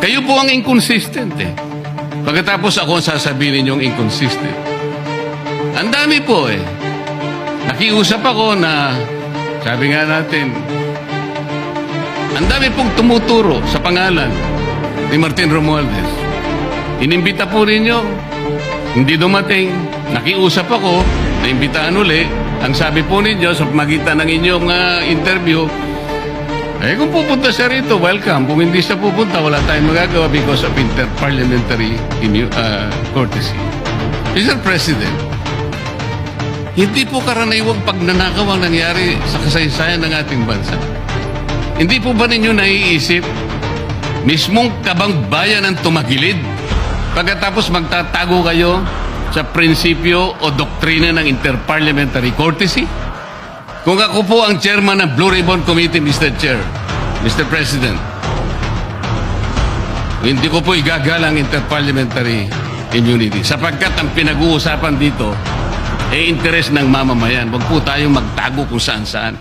Kayo po ang inconsistent eh. Pagkatapos ako ang sasabihin ninyong inconsistent. Ang dami po eh. Nakiusap ako na, sabi nga natin, ang dami pong tumuturo sa pangalan ni Martin Romualdez. Inimbita po ninyo, hindi dumating. Nakiusap ako, naimbitahan uli. Ang sabi po ninyo sa pamagitan ng inyong interview, eh kung pupunta siya rito, welcome. Kung hindi siya pupunta, wala tayong magagawa because of inter-parliamentary courtesy. Mr. President, hindi po karaniwang pagnanakaw ang nangyari sa kasaysayan ng ating bansa. Hindi po ba ninyo naiisip, mismong kabangbayan ang tumagilid pagkatapos magtatago kayo sa prinsipyo o doktrina ng inter-parliamentary courtesy? Kung ako po ang chairman ng Blue Ribbon Committee, Mr. Chair, Mr. President, hindi ko po igagalang inter-parliamentary immunity sapagkat ang pinag-uusapan dito ay interes ng mamamayan. Huwag po tayong magtago kung saan-saan.